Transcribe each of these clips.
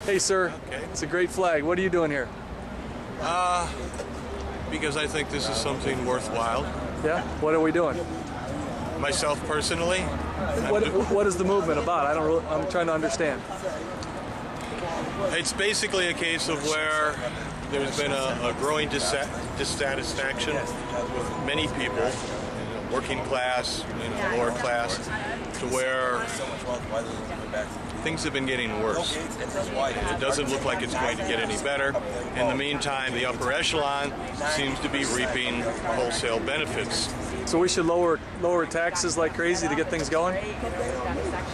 Hey, sir. Okay. It's a great flag. What are you doing here? Because I think this is something worthwhile. Yeah? What are we doing? Myself personally, What is the movement about? I'm trying to understand. it's basically a case of where there's been a growing dissatisfaction with many people, working class, lower class, to where things have been getting worse. It doesn't look like it's going to get any better. In the meantime, the upper echelon seems to be reaping wholesale benefits. So we should lower taxes like crazy to get things going?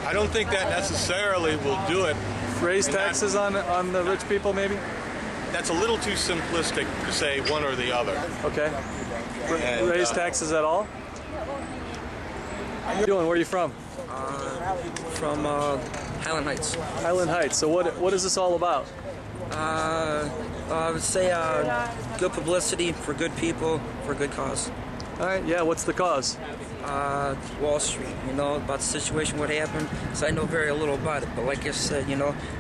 I don't think that necessarily will do it. Raise taxes on the rich people, maybe? That's a little too simplistic to say one or the other. Okay. And, Raise taxes at all? How you doing? Where are you from? From Highland Heights. Highland Heights. So what is this all about? I would say good publicity for good people, for a good cause. All right. Yeah. What's the cause? Wall Street, about the situation, what happened. So I know very little about it, but like I said,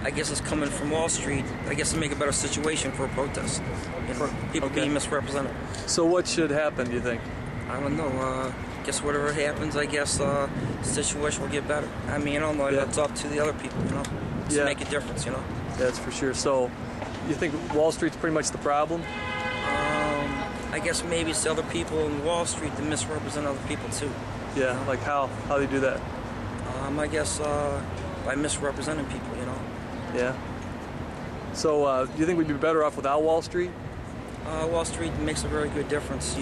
I guess it's coming from Wall Street. I guess to make a better situation for a protest. People Okay. being misrepresented. So what should happen, do you think? I don't know. Guess whatever happens, I guess the situation will get better. I mean, I don't know. Yeah. It's up to the other people, to Yeah. make a difference, That's for sure. So you think Wall Street's pretty much the problem? I guess maybe it's the other people in Wall Street that misrepresent other people too. Yeah. Like how do you do that? I guess by misrepresenting people, Yeah. So do you think we'd be better off without Wall Street? Wall Street makes a very good difference,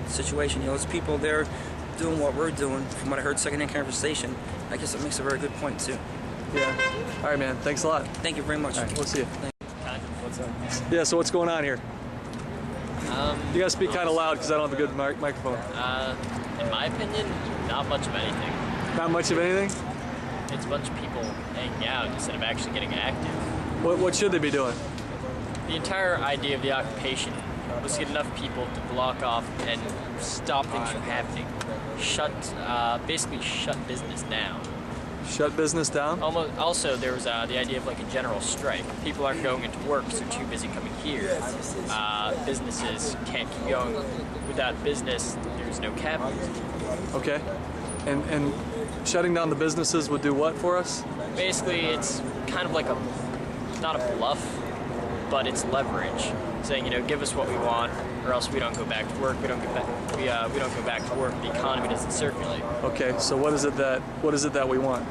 situation. There's people there doing what we're doing. From what I heard secondhand conversation, I guess it makes a very good point too. Yeah. All right, man. Thanks a lot. Thank you very much. All right, we'll see you. What's up? Yeah. So what's going on here? You gotta speak kind of loud because I don't have a good microphone. In my opinion, not much of anything. Not much of anything. It's a bunch of people hanging out instead of actually getting active. What should they be doing? The entire idea of the occupation was to get enough people to block off and stop things from happening. Basically shut business down. Shut business down? Also, there was the idea of like a general strike. People aren't going into work because they're too busy coming here. Businesses can't keep going. Without business, there's no capitalism. Okay. And shutting down the businesses would do what for us? Basically, it's kind of like not a bluff, but it's leverage. Saying, give us what we want, or else we don't go back to work. We don't go back to work. The economy doesn't circulate. Okay. So what is it that we want?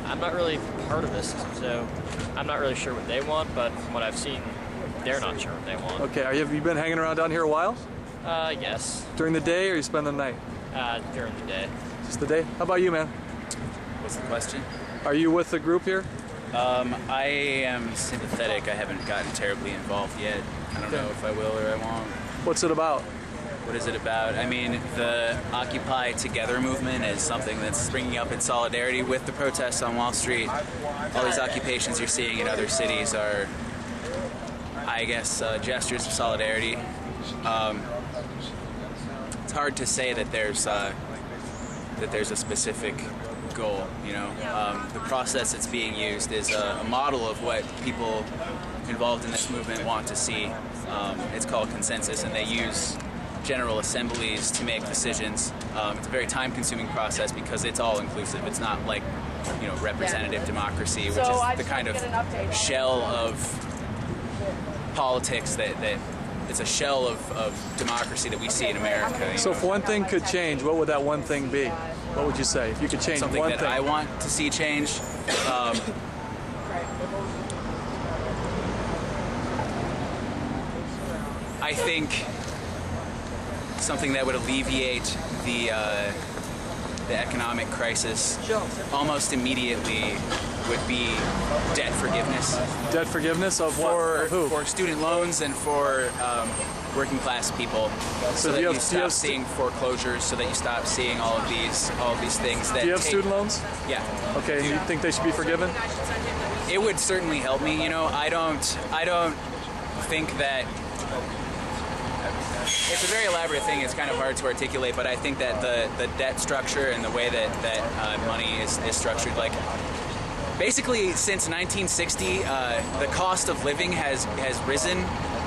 I'm not really part of this, so I'm not really sure what they want. But from what I've seen, they're not sure what they want. Okay. Have you been hanging around down here a while? Yes. During the day, or you spend the night? During the day. Just the day. How about you, man? What's the question? Are you with the group here? I am sympathetic. I haven't gotten terribly involved yet. I don't know if I will or I won't. What's it about? What is it about? I mean, the Occupy Together movement is something that's springing up in solidarity with the protests on Wall Street. All these occupations you're seeing in other cities are, I guess, gestures of solidarity. It's hard to say that there's a specific goal. The process that's being used is a model of what people involved in this movement want to see. It's called consensus, and they use general assemblies to make decisions. It's a very time-consuming process because it's all-inclusive. It's not like, representative democracy, which is the kind of shell of politics that it's a shell of democracy that we see in America. So if one thing could change, what would that one thing be? What would you say if you could change something one that thing? I want to see change? I think something that would alleviate the economic crisis almost immediately would be debt forgiveness. Debt forgiveness of what? For, Of who? for student loans and for working class people, so that you stop seeing foreclosures, so that you stop seeing all of these things that Do you have student loans? Yeah. Okay, and you think they should be forgiven? It would certainly help me. I don't think that it's a very elaborate thing. It's kind of hard to articulate, but I think that the debt structure and the way that money is structured, like basically since 1960, the cost of living has risen,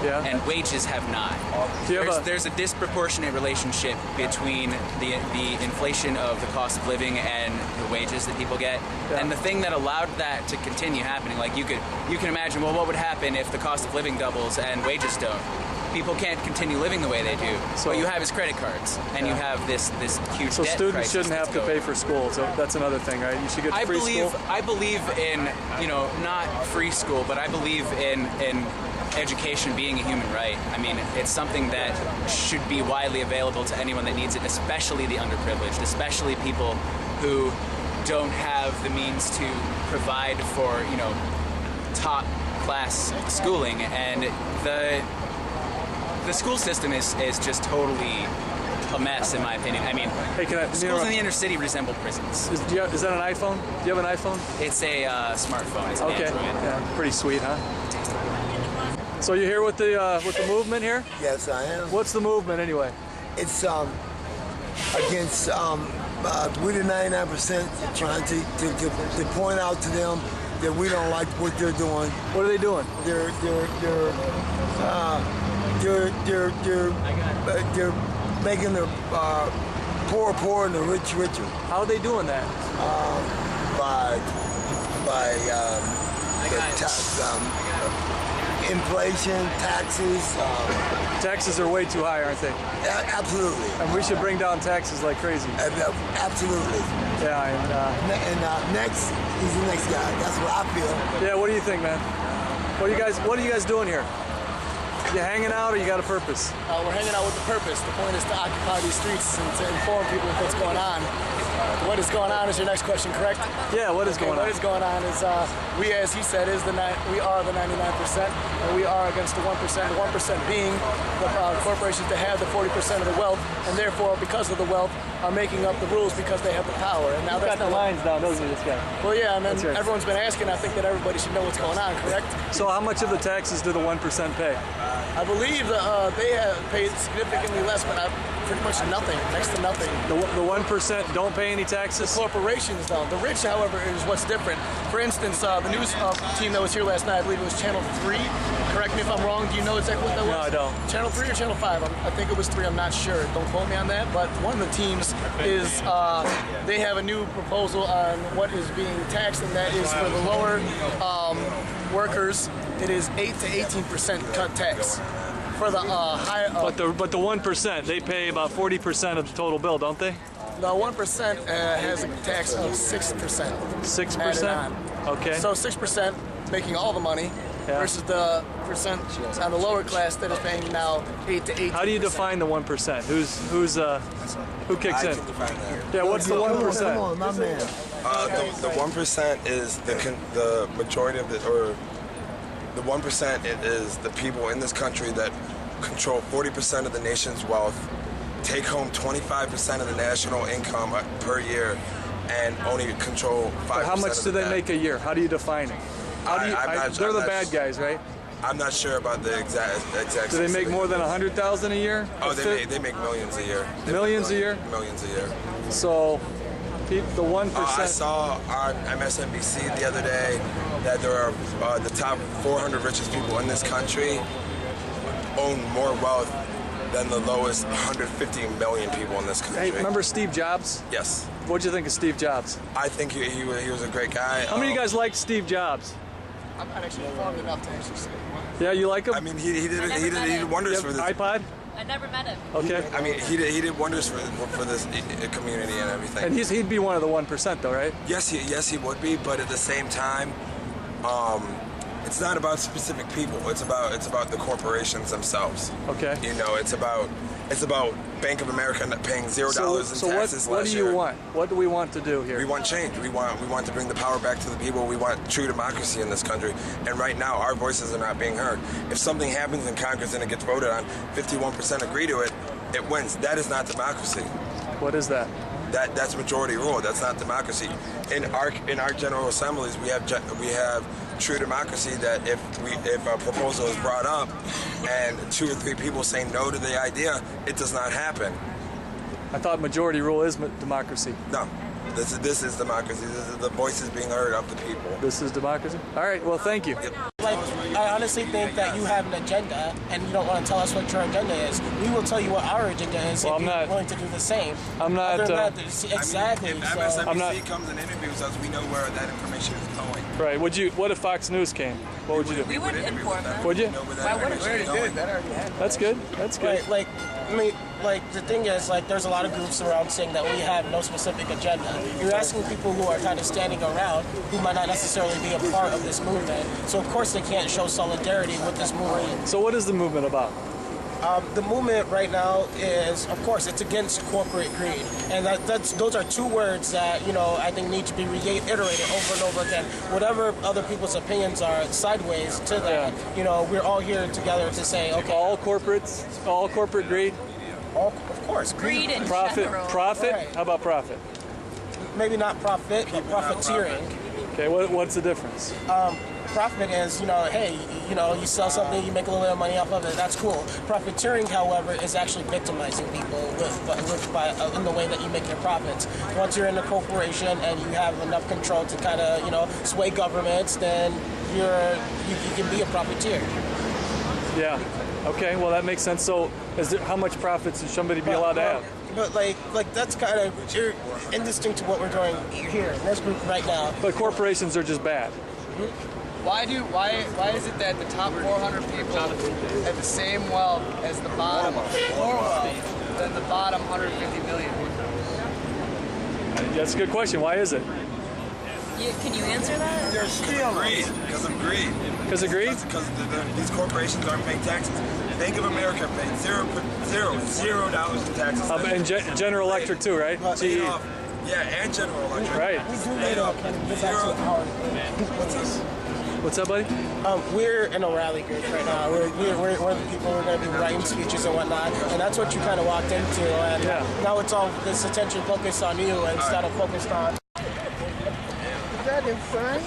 and wages have not. There's a disproportionate relationship between the inflation of the cost of living and the wages that people get. And the thing that allowed that to continue happening, like you can imagine, well, what would happen if the cost of living doubles and wages don't? People can't continue living the way they do. So what you have is credit cards, and you have this huge So debt students crisis shouldn't have to pay for school. So that's another thing, right? You should get free school. I believe in, not free school, but I believe in education being a human right. I mean, it's something that should be widely available to anyone that needs it, especially the underprivileged, especially people who don't have the means to provide for, top class schooling. And the school system is just totally a mess, in my opinion. I mean, schools in the inner city resemble prisons. Is that an iPhone? Do you have an iPhone? It's a smartphone. It's an Android. Yeah, pretty sweet, huh? So you're here with the movement here? Yes, I am. What's the movement anyway? It's against we the 99% trying to point out to them that we don't like what they're doing. What are they doing? They're making the poor and the rich richer. How are they doing that? By inflation, taxes. Taxes are way too high, aren't they? Absolutely. And we should bring down taxes like crazy. Absolutely. Yeah, and next, he's the next guy. That's what I feel. Yeah, what do you think, man? What are you guys doing here? You hanging out, or you got a purpose? We're hanging out with a purpose. The point is to occupy these streets and to inform people of what's going on. What is going on is your next question, correct? Yeah, what is going on? What is going on is we, as he said, we are the 99%, and we are against the 1%. The 1% being the corporations that have the 40% of the wealth, and therefore, because of the wealth, are making up the rules because they have the power. And now that's got the lines down, doesn't it, this guy? Well, yeah, and then right. Everyone's been asking. I think that everybody should know what's going on, correct? So how much of the taxes do the 1% pay? I believe they have paid significantly less, but pretty much nothing, next to nothing. The 1% don't pay any taxes? The corporations don't. The rich, however, is what's different. For instance, the news team that was here last night, I believe it was Channel 3. Correct me if I'm wrong. Do you know exactly what that was? No, I don't. Channel 3 or Channel 5? I think it was 3. I'm not sure. Don't quote me on that. But one of the teams is they have a new proposal on what is being taxed, and that is for the lower workers. It is 8 to 18% cut tax. For the higher, but the 1%, they pay about 40% of the total bill, don't they? The 1% has a tax of 6%. 6%? Okay. So 6% making all the money versus the percent on the lower class that is paying now 8 to 18%. How do you define the 1%? Who kicks in? I can define that. Yeah, what's the 1%? Come on, my man. The 1% is the majority of the 1% is the people in this country that control 40% of the nation's wealth, take home 25% of the national income per year, and only control 5%. But how much do they make a year? How do you define it? They're the bad guys, right? I'm not sure about the exact. Do they make more than $100,000 a year? Oh, they make millions a year. Millions a year? Millions a year. So, the 1%. I saw on MSNBC the other day that there are the top 400 richest people in this country own more wealth than the lowest 150 million people in this country. Hey, remember Steve Jobs? Yes. What'd you think of Steve Jobs? I think he was a great guy. How many of you guys liked Steve Jobs? I'm not actually informed enough to actually say. Yeah, you like him? I mean, he did wonders for this. iPod? I never met him. Okay. I mean, he did wonders for this community and everything. And he'd be one of the 1% though, right? Yes, he would be, but at the same time, it's not about specific people. It's about the corporations themselves. Okay. You know, it's about Bank of America paying $0 in taxes what last do year. you want? What do we want to do here? We want change. We want to bring the power back to the people. We want true democracy in this country. And right now, our voices are not being heard. If something happens in Congress and it gets voted on, 51% agree to it, it wins. That is not democracy. What is that? That's majority rule. That's not democracy. In our general assemblies, we have true democracy. That if a proposal is brought up and 2 or 3 people say no to the idea, it does not happen. I thought majority rule is democracy. No. This is democracy. This is the voices being heard of the people. This is democracy? All right, well, thank you. Like, I honestly think that you have an agenda and you don't want to tell us what your agenda is. We will tell you what our agenda is Well, if I'm you're not- willing to do the same. I'm not, Other than uh, that, exactly. I mean, if so, MSNBC I'm not- comes and interviews us, we know where that information is going. Right, what if Fox News came? What would you do? We would inform them. Would you? Know where that Why wouldn't information we? is going. That's good. That's good. right, like, I mean, like the thing is, like, there's a lot of groups around saying that we have no specific agenda. You're asking people who are kind of standing around who might not necessarily be a part of this movement. So of course they can't show solidarity with this movement. So what is the movement about? The movement right now is, of course, it's against corporate greed, and those are two words that I think need to be reiterated over and over again. Whatever other people's opinions are sideways to that, we're all here together to say, okay, All corporate greed? of course, Greed in Profit? general. Profit? Right. How about profit? maybe not profit, but profiteering. Okay, what's the difference? Profit is, hey, you sell something, you make a little bit of money off of it, that's cool. Profiteering, however, is actually victimizing people in the way that you make your profits. Once you're in a corporation and you have enough control to kind of, sway governments, then you can be a profiteer. Yeah. Okay, well that makes sense. So how much profits should somebody be allowed to have? But like that's kind of indistinct to what we're doing here in this group right now. But corporations are just bad. Why is it that the top 400 people have the same wealth as the bottom, more wealth than the bottom 150 million? That's a good question. Why is it? Can you answer that? They're still greed because of greed. Because of greed? Because these corporations aren't paying taxes. Bank of America paid $0 in taxes. And General Electric too, right? GE. Yeah, and General Electric. Right. We do need to get back to our What's this? What's up, buddy? we're in a rally group right now. We're the people who are going to be writing speeches and whatnot, and that's what you kind of walked into. And now it's all this attention focused on you instead of focused on. Is that insane?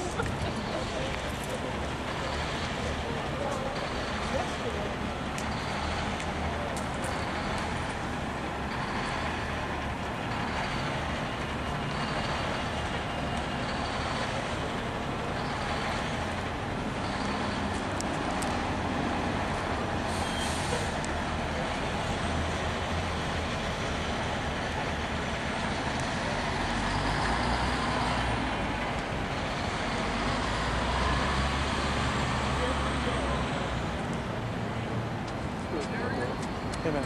Hey, man.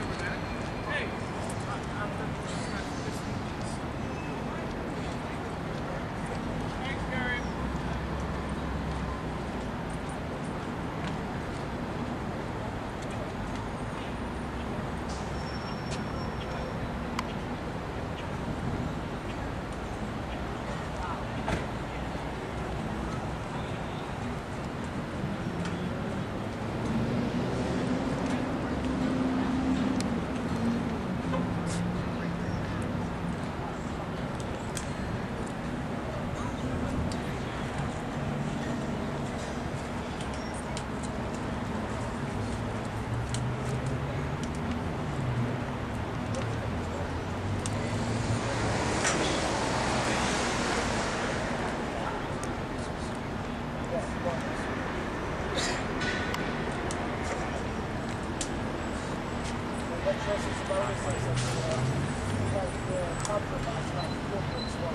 Compromise, not corporate swap.